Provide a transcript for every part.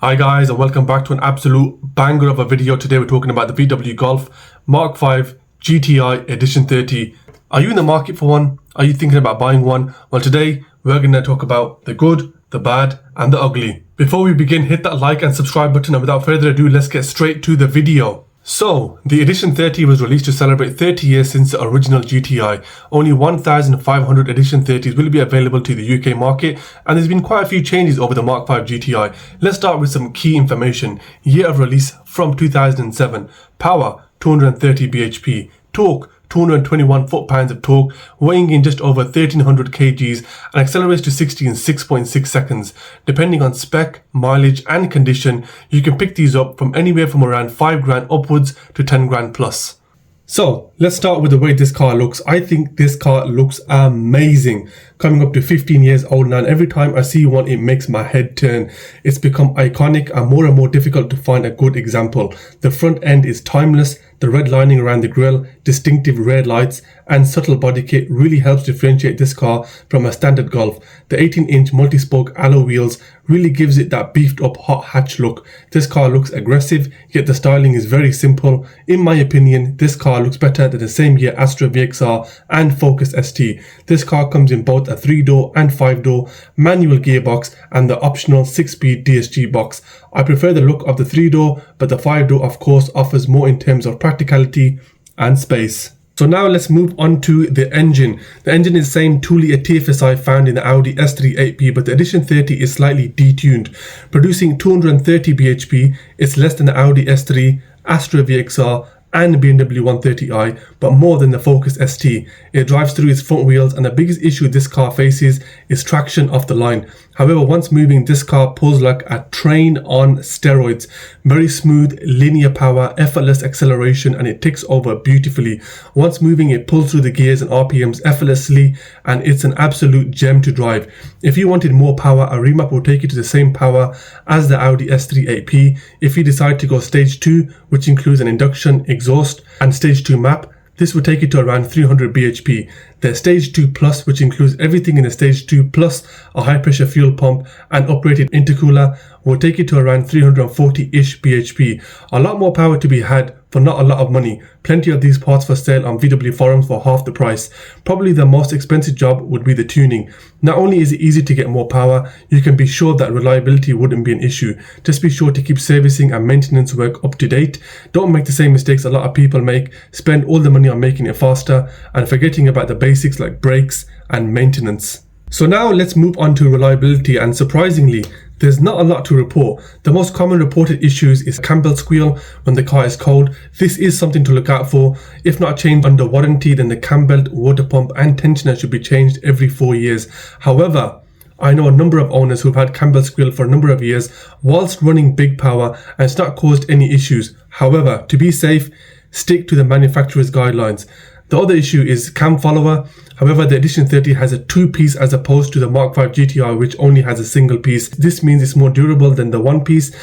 Hi guys, and welcome back to an absolute banger of a video. Today we're talking about the VW Golf Mark 5 GTI Edition 30. Are you in the market for one? Are you thinking about buying one? Well, today we're going to talk about the good, the bad and the ugly. Before we begin, hit that like and subscribe button, and without further ado, let's get straight to the video. So, the Edition 30 was released to celebrate 30 years since the original GTI. Only 1,500 Edition 30s will be available to the UK market, and there's been quite a few changes over the Mark 5 GTI. Let's start with some key information. Year of release from 2007. Power 230 bhp. Torque 221 foot-pounds of torque, weighing in just over 1300 kgs and accelerates to 60 in 6.6 seconds. Depending on spec, mileage and condition, you can pick these up from anywhere from around 5 grand upwards to 10 grand plus. So let's start with the way this car looks. I think this car looks amazing. Coming up to 15 years old now, and every time I see one it makes my head turn. It's become iconic and more difficult to find a good example. The front end is timeless. The red lining around the grille, distinctive red lights and subtle body kit really helps differentiate this car from a standard Golf. The 18-inch multi-spoke alloy wheels really gives it that beefed up hot hatch look. This car looks aggressive, yet the styling is very simple. In my opinion, this car looks better than the same year Astra VXR and Focus ST. This car comes in both a 3-door and 5-door manual gearbox and the optional 6-speed DSG box. I prefer the look of the 3-door, but the 5-door of course offers more in terms of practicality and space. So now let's move on to the engine. The engine is the same 2-litre TFSI found in the Audi S3 8P, but the Edition 30 is slightly detuned. Producing 230 bhp, it's less than the Audi S3, Astra VXR and BMW 130i, but more than the Focus ST. It drives through its front wheels, and the biggest issue this car faces is traction off the line. However, once moving, this car pulls like a train on steroids. Very smooth, linear power, effortless acceleration, and it ticks over beautifully. Once moving, it pulls through the gears and RPMs effortlessly, and it's an absolute gem to drive. If you wanted more power, a remap will take you to the same power as the Audi S3 8P. If you decide to go stage 2, which includes an induction, exhaust and stage 2 map, this will take you to around 300 bhp. The stage 2 plus, which includes everything in the stage 2 plus, a high pressure fuel pump and uprated intercooler, will take you to around 340-ish bhp. A lot more power to be had for not a lot of money. Plenty of these parts for sale on VW forums for half the price. Probably the most expensive job would be the tuning. Not only is it easy to get more power, you can be sure that reliability wouldn't be an issue. Just be sure to keep servicing and maintenance work up to date. Don't make the same mistakes a lot of people make. Spend all the money on making it faster and forgetting about the basics like brakes and maintenance. So now let's move on to reliability, and surprisingly, there's not a lot to report. The most common reported issues is cam belt squeal when the car is cold. This is something to look out for. If not changed under warranty, then the cam belt, water pump and tensioner should be changed every 4 years. However, I know a number of owners who've had cam belt squeal for a number of years whilst running big power, and it's not caused any issues. However, to be safe, stick to the manufacturer's guidelines. The other issue is cam follower. However, the Edition 30 has a 2-piece as opposed to the Mark 5 GTI, which only has a single piece. This means it's more durable than the 1-piece.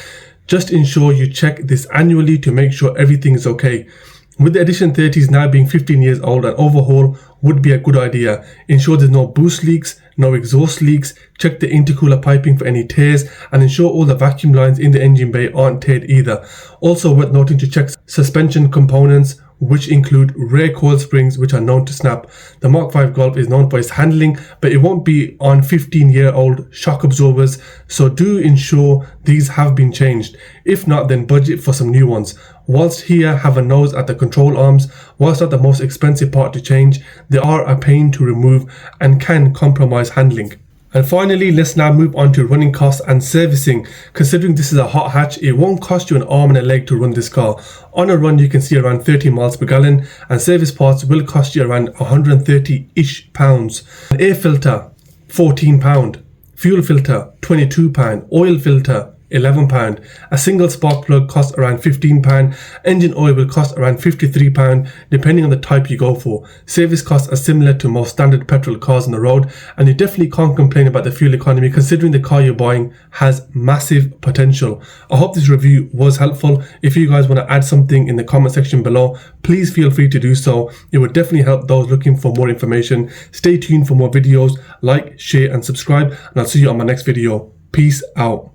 Just ensure you check this annually to make sure everything is okay. With the Edition 30s now being 15 years old, an overhaul would be a good idea. Ensure there's no boost leaks, no exhaust leaks, check the intercooler piping for any tears, and ensure all the vacuum lines in the engine bay aren't teared either. Also worth noting to check suspension components, which include rear coil springs which are known to snap. The Mark 5 Golf is known for its handling, but it won't be on 15-year-old shock absorbers, so do ensure these have been changed. If not, then budget for some new ones. Whilst here, have a nose at the control arms. Whilst not the most expensive part to change, they are a pain to remove and can compromise handling. And finally, let's now move on to running costs and servicing. Considering this is a hot hatch, it won't cost you an arm and a leg to run this car. On a run, you can see around 30 miles per gallon, and service parts will cost you around 130-ish pounds. An air filter, £14. Fuel filter, £22. Oil filter, £11. A single spark plug costs around £15. Engine oil will cost around £53 depending on the type you go for. Service costs are similar to most standard petrol cars on the road, and you definitely can't complain about the fuel economy considering the car you're buying has massive potential. I hope this review was helpful. If you guys want to add something in the comment section below, please feel free to do so. It would definitely help those looking for more information. Stay tuned for more videos. Like, share and subscribe, and I'll see you on my next video. Peace out.